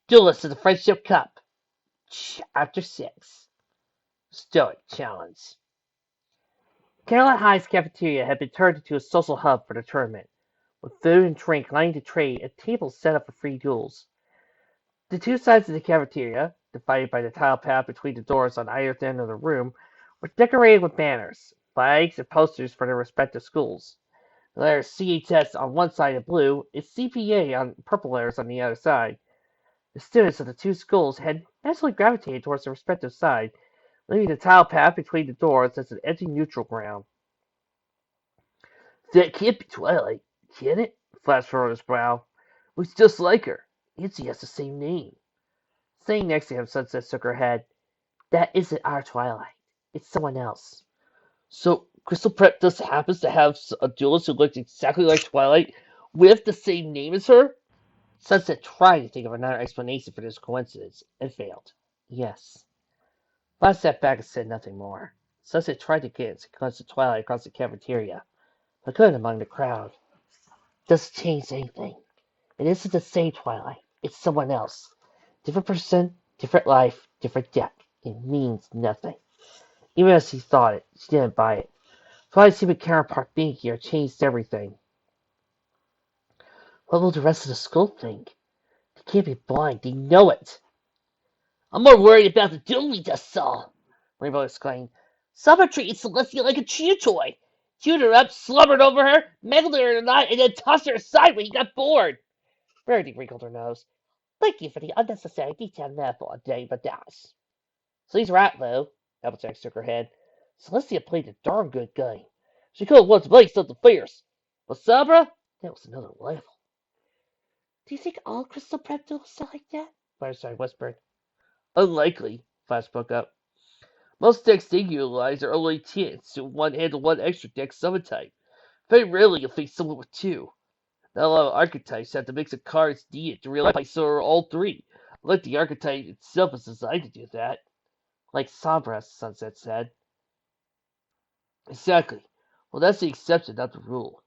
Duelist of the Friendship Cup. Chapter 6. Stoic Challenge. Caroline High's cafeteria had been turned into a social hub for the tournament, with food and drink lined the tray and tables set up for free duels. The two sides of the cafeteria, divided by the tile path between the doors on either end of the room, were decorated with banners, flags, and posters for their respective schools. The letters CHS on one side in blue and CPA on purple letters on the other side. The students of the two schools had naturally gravitated towards their respective side, leaving the tile path between the doors as an empty neutral ground. That can't be Twilight, can it? Flash furrowed his brow. Looks just like her. And she has the same name. Sitting next to him, Sunset shook her head. That isn't our Twilight. It's someone else. So, Crystal Prep just happens to have a duelist who looks exactly like Twilight with the same name as her? Sunset tried to think of another explanation for this coincidence and failed. Yes. Flash sat back and said nothing more. Sunset tried to get a glimpse of Twilight across the cafeteria, but couldn't among the crowd. Doesn't change anything. It isn't the same Twilight. It's someone else. Different person, different life, different deck. It means nothing. Even as she thought it, she didn't buy it. Twilight's human counterpart being here changed everything. What will the rest of the school think? They can't be blind. They know it. I'm more worried about the duel we just saw, Rainbow exclaimed. Summer treated Celestia like a chew toy. Chewed her up, slumbered over her, mangled her in a knot, and then tossed her aside when he got bored. Rarity wrinkled her nose. Thank you for the unnecessary detail level a day, but that's. So he's right, though. Applejack shook her head. Celestia played a darn good game. She could have won to play something fierce. But Sabra, that was another level. Do you think all Crystal Prep duels are like that? Fireside whispered. Unlikely, Flash spoke up. Most decks they utilize are only 10, so one handle one extra deck summon type. Very rarely you'll face someone with two. Not a lot of archetypes have to mix a card's needed to realize so are all three. Like the archetype itself is designed to do that. Like Sabra, Sunset said. Exactly. Well, that's the exception, not the rule.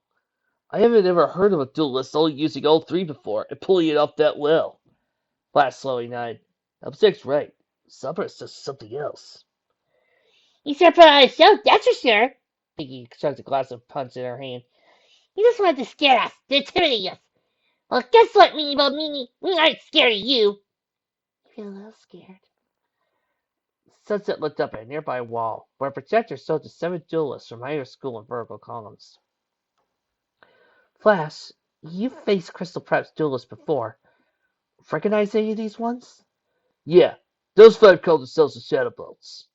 I haven't ever heard of a duelist only using all three before and pulling it off that well. Flash slowly nodded. Upstick's right. Sabra's just something else. You surprised, so that's for sure. Piggy shoved a glass of punch in her hand. You just wanted to scare us, to intimidate us. Well, guess what, Meanie Bo Meanie? We aren't scared of you. I feel a little scared. Sunset looked up at a nearby wall, where a projector showed the 7 duelists from either school in vertical columns. Flash, you've faced Crystal Prep's duelists before. Recognize any of these ones? Yeah, those 5 call themselves the Shadow Bolts.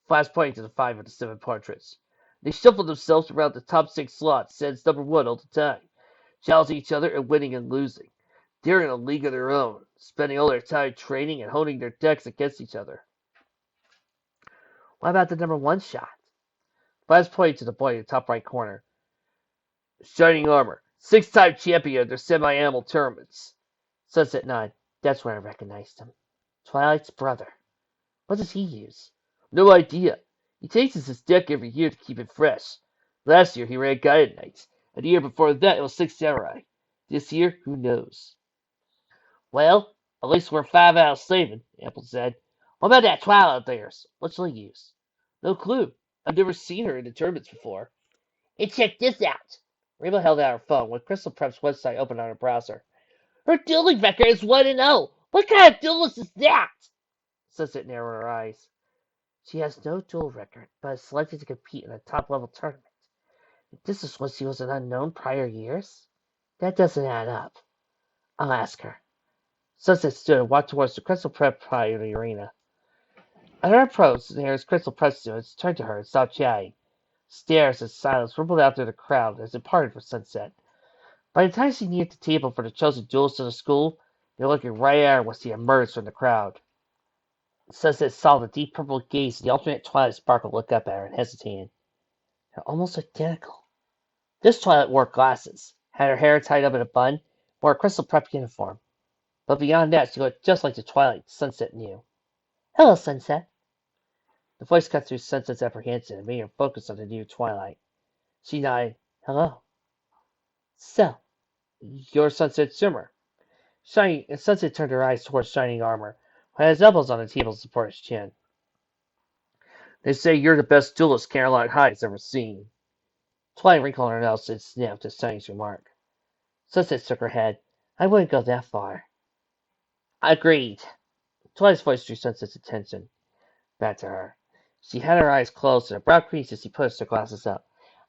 Flash pointed to the 5 of the 7 portraits. They shuffle themselves around the top 6 slots, since number 1 all the time, challenging each other and winning and losing. They're in a league of their own, spending all their time training and honing their decks against each other. What about the number 1 shot? Flash pointed to the boy in the top right corner. Shining Armor, 6-time champion of their semi-annual tournaments. Sunset nodded. That's where I recognized him. Twilight's brother. What does he use? No idea. He changes his deck every year to keep it fresh. Last year he ran Guided Knights, and the year before that it was 6 Samurai. This year, who knows? Well, at least we're 5 out of 7, Apple said. What about that Twilight of theirs? What's she use? No clue. I've never seen her in the tournaments before. And check this out. Rainbow held out her phone with Crystal Prep's website open on her browser. Her dueling record is 1-0. What kind of duelist is that? Sunset narrowed her eyes. She has no duel record, but is selected to compete in a top-level tournament. If this is when she was an unknown prior years, that doesn't add up. I'll ask her. Sunset stood and walked towards the Crystal Prep Pride in the arena. At her approach, the nearest Crystal Prep students turned to her and stopped chatting. Stares and silence rippled out through the crowd as it parted for Sunset. By the time she neared the table for the chosen duelists of the school, they were looking right at her when she emerged from the crowd. Sunset saw the deep purple gaze of the alternate Twilight Sparkle look up at her and hesitated. They're almost identical. This Twilight wore glasses, had her hair tied up in a bun, wore a Crystal Prep uniform. But beyond that, she looked just like the Twilight Sunset knew. Hello, Sunset. The voice cut through Sunset's apprehension and made her focus on the new Twilight. She nodded. Hello. So, you're Sunset Shimmer. Sunset turned her eyes towards Shining Armor, who had his elbows on the table to support his chin. They say you're the best duelist Caroline Hyde's ever seen. Twilight wrinkled her nose and sniffed at Shiny's remark. Sunset shook her head. I wouldn't go that far. Agreed. Twilight's voice drew Sunset's attention. Back to her. She had her eyes closed and her brow creased as she pushed her glasses up.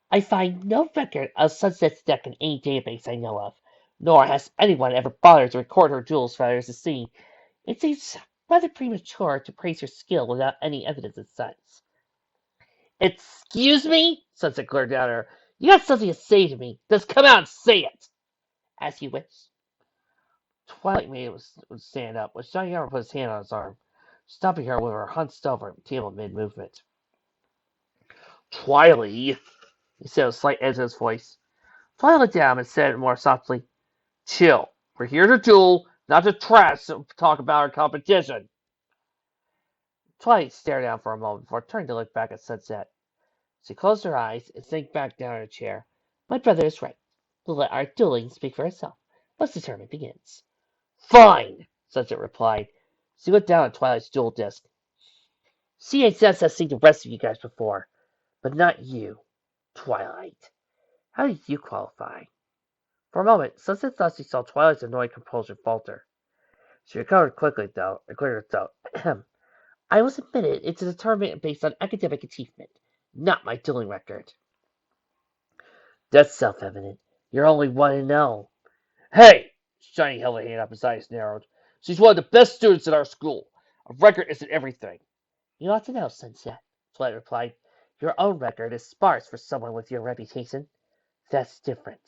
I find no record of Sunset's deck in any database I know of, nor has anyone ever bothered to record her duel failures to see. It seems rather premature to praise her skill without any evidence of such. Excuse me? Sunset glared down at her. You got something to say to me. Just come out and say it. As you wish. Twilight made it stand up, but Shining Armor put his hand on his arm, stopping her with her hunched over the table mid-movement. Twilight, he said with a slight edge in his voice. Twilight looked at him and said more softly, Chill. We're here to duel, not to trash and talk about our competition. Twilight stared down for a moment before turning to look back at Sunset. She closed her eyes and sank back down in her chair. My brother is right. We'll let our dueling speak for itself once the tournament begins. Fine, Sunset replied. She looked down at Twilight's duel disc. CHS has seen the rest of you guys before, but not you, Twilight. How did you qualify? For a moment, Sunset thought she saw Twilight's annoyed composure falter. She recovered quickly, though, and cleared her throat. I was admitted into the tournament based on academic achievement, not my dueling record. That's self-evident. You're only 1-0. Hey! Shiny held a hand up, his eyes narrowed. She's one of the best students at our school. A record isn't everything. You ought to know, Sunset, Twilight replied. Your own record is sparse for someone with your reputation. That's different.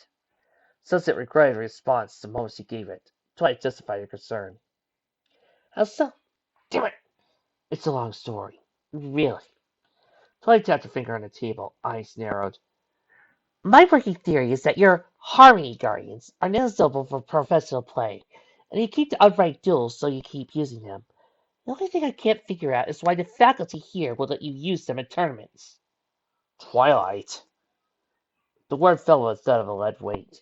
Sunset regretted her response the moment she gave it. Twilight justified her concern. How so? Damn it! It's a long story. Really. Twilight tapped her finger on the table, eyes narrowed. My working theory is that your Harmony Guardians are now suitable for professional play, and you keep the upright duels so you keep using them. The only thing I can't figure out is why the faculty here will let you use them in tournaments. Twilight. The word fell with a thud of a lead weight.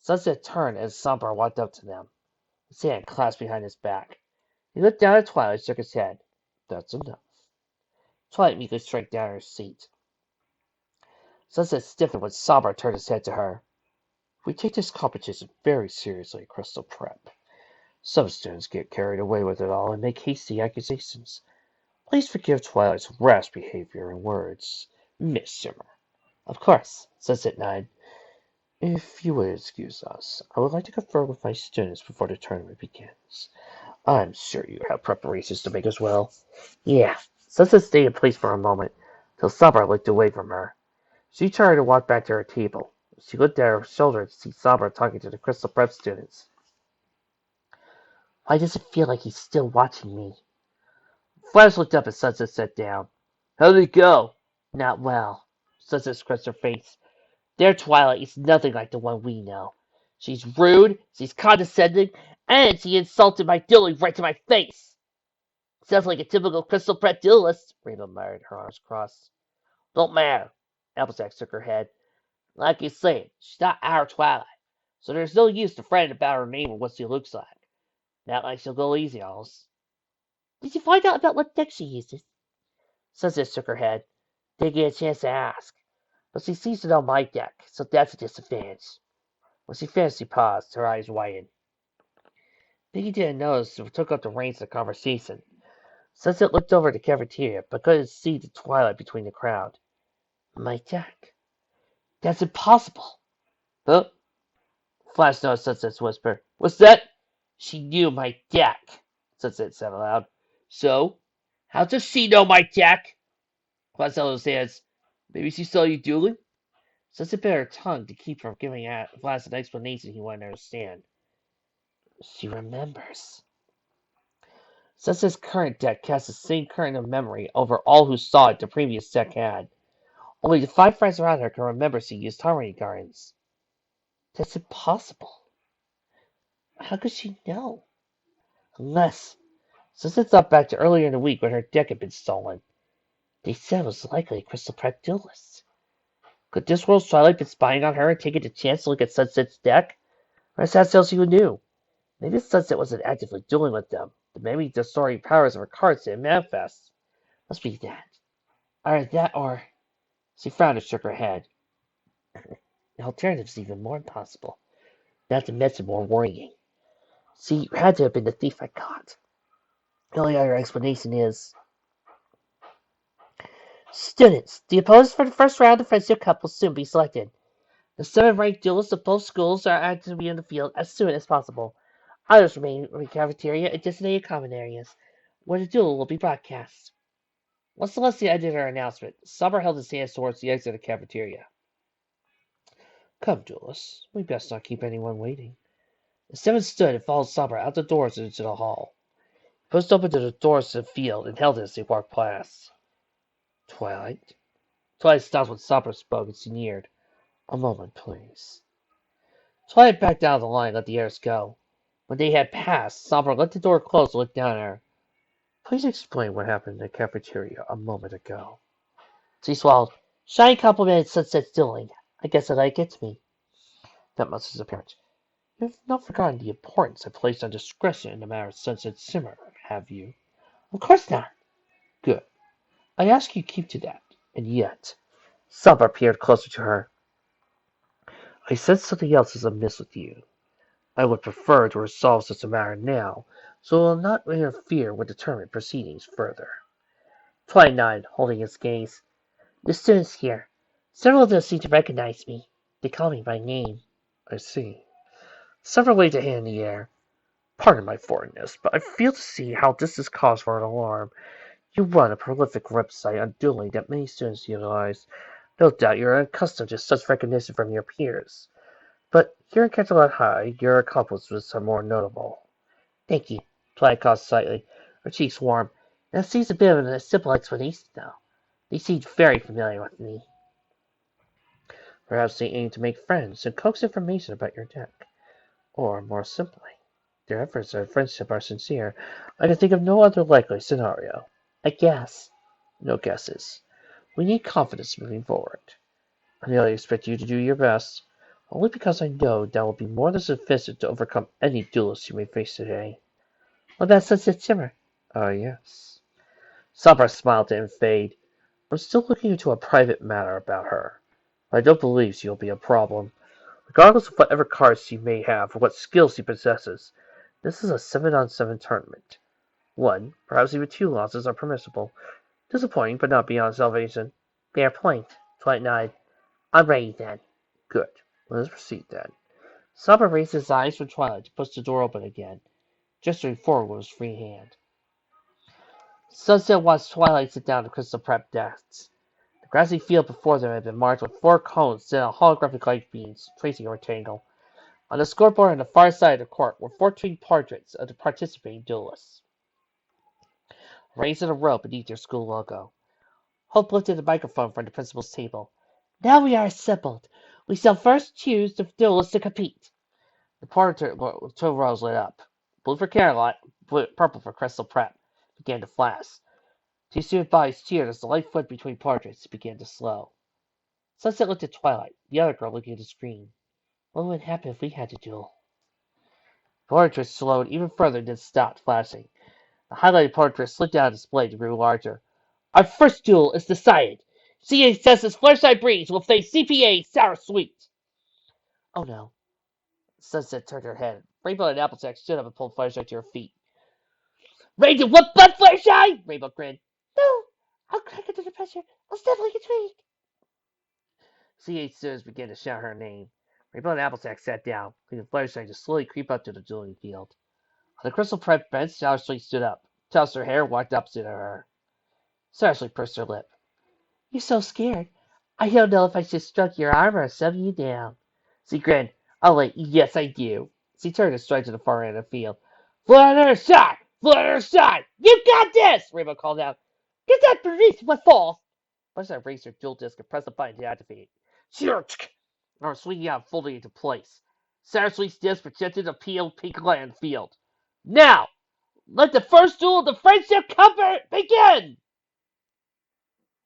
Sunset turned as Sombra walked up to them, his hand clasped behind his back. He looked down at Twilight and shook his head. That's enough. Twilight meekly shrank down in her seat. Sunset stiffened when Sombra turned his head to her. We take this competition very seriously at Crystal Prep. Some students get carried away with it all and make hasty accusations. Please forgive Twilight's rash behavior and words, Miss Shimmer. Of course, Sunset nodded. If you would excuse us, I would like to confer with my students before the tournament begins. I'm sure you have preparations to make as well. Yeah. Sunset stayed in place for a moment, till Sombra looked away from her. She turned and walked back to her table. She looked at her shoulder to see Sombra talking to the Crystal Prep students. Why does it feel like he's still watching me? Flash looked up as Sunset sat down. How did it go? Not well. Sunset scratched her face. Their Twilight is nothing like the one we know. She's rude, she's condescending, and she insulted my dueling right to my face. Sounds like a typical Crystal Prep duelist, Rainbow muttered, her arms crossed. Don't matter. Applejack shook her head. Like you said, she's not our Twilight, so there's no use to fretting about her name or what she looks like. Not like she'll go easy on us. Did you find out about what deck she uses? Sunset shook her head. Didn't get a chance to ask. But she seems to know my deck, so that's a disadvantage. When she finished, she paused, her eyes widened. Piggy didn't notice who took up the reins of the conversation. Sunset looked over at the cafeteria, but couldn't see the Twilight between the crowd. My deck? That's impossible. Huh? Flash noticed Sunset's whisper. What's that? She knew my deck, Sunset said aloud. So? How does she know my deck? Flash held his hands. Maybe she saw you dueling? Sunset bit her tongue to keep from giving Flash an explanation he wanted to understand. She remembers. Sunset's current deck casts the same current of memory over all who saw it the previous deck had. Only the 5 friends around her can remember she used Harmony Guardians. That's impossible. How could she know? Unless, Sunset thought back to earlier in the week when her deck had been stolen. They said it was likely a Crystal Prep Duelist. Could this world's Twilight been spying on her and taking the chance to look at Sunset's deck? Or is that so she knew? Maybe Sunset wasn't actively dealing with them, but maybe the story powers of her cards didn't manifest. Must be that. Either that or... She frowned and shook her head. The alternative's even more impossible. Not to mention more worrying. See, you had to have been the thief I caught. The only other explanation is... Students, the opponents for the first round of Friendship Cup will soon be selected. The 7 ranked duelists of both schools are asked to be in the field as soon as possible. Others remain in the cafeteria and designated common areas, where the duel will be broadcast. Once Celestia ended her announcement, Summer held his hands towards the exit of the cafeteria. Come, duelists, we best not keep anyone waiting. The 7 stood and followed Summer out the doors and into the hall. He pushed open the doors to the field and held it as they walked past. Twilight? Twilight stopped when Summer spoke and sneered. A moment, please. Twilight backed down the line and let the others go. When they had passed, Summer let the door close and looked down at her. Please explain what happened in the cafeteria a moment ago. She swallowed. Shiny complimented Sunset's dueling. I guess that gets me. That must be apparent. You have not forgotten the importance I placed on discretion in the matter of Sunset Simmer, have you? Of course not. Good. I ask you to keep to that. And yet... Summer peered closer to her. I sense something else is amiss with you. I would prefer to resolve such a matter now, so it will not interfere with determined proceedings further. Twilight nodded, holding his gaze. The students here. Several of them seem to recognize me. They call me by name. I see. Summer waved a hand in the air. Pardon my foreignness, but I fail to see how this is cause for an alarm. You run a prolific website on dueling that many students utilize. No doubt you are accustomed to such recognition from your peers. But here in Canterlot High, your accomplishments are more notable. Thank you. Twilight coughed slightly. Her cheeks warmed. That seems a bit of a simple explanation, though. They seemed very familiar with me. Perhaps they aim to make friends and coax information about your deck. Or, more simply, their efforts at friendship are sincere. I can think of no other likely scenario. I guess. No guesses. We need confidence moving forward. I merely expect you to do your best, only because I know that will be more than sufficient to overcome any duelist you may face today. What about Sunset Shimmer? Yes. Sabra smiled and fade. I'm still looking into a private matter about her. I don't believe she'll be a problem. Regardless of whatever cards she may have or what skills she possesses, this is a 7-on-7 tournament. 1, perhaps even 2 losses are permissible. Disappointing, but not beyond salvation. Fair point. Twilight nodded. I'm ready then. Good. Let us proceed then. Sabra raised his eyes from Twilight to push the door open again, gesturing forward with his free hand. Sunset watched Twilight sit down at the crystal prep desks. The grassy field before them had been marked with 4 cones set on holographic light beams, tracing a rectangle. On the scoreboard on the far side of the court were 14 portraits of the participating duelists, arranged in a row beneath their school logo. Hope lifted the microphone from the principal's table. Now we are assembled. We shall first choose the duelists to compete. The portrait 2 rows lit up. Blue for Camelot, purple for Crystal Prep, began to flash. 2 student bodies cheered as the light foot between portraits began to slow. Sunset looked at Twilight, the other girl looking at the screen. What would happen if we had to duel? The portrait slowed even further and then stopped flashing. The highlighted portrait slid down display and grew larger. Our first duel is decided. CHS's Flashlight Breeze will face CPA Sour Sweet. Oh no. Sunset turned her head. Rainbow and Applejack stood up and pulled Flashlight to her feet. Ready to whip butt, Flashlight? Rainbow grinned. No, I'll crack under the pressure. I'll definitely get tweaked. CH students began to shout her name. Rainbow and Applejack sat down, leaving Flashlight to slowly creep up to the dueling field. On the crystal prep bench, Sour Sweet stood up, tossed her hair, walked opposite of her. Sour Sweet pursed her lip. You're so scared. I don't know if I should stroke your arm or shove you down. She grinned. Yes, I do. She turned and strode to the far end of the field. Flutter shot! Flutter shot! You got this! Rainbow called out. Get that beneath my fall! Flashlight raised her dual disc and pressed the button to activate it. Arm swinging out and folding into place. Sour Sweet's disc projected a peeled pink land field. Now, let the first duel of the Friendship Cup begin!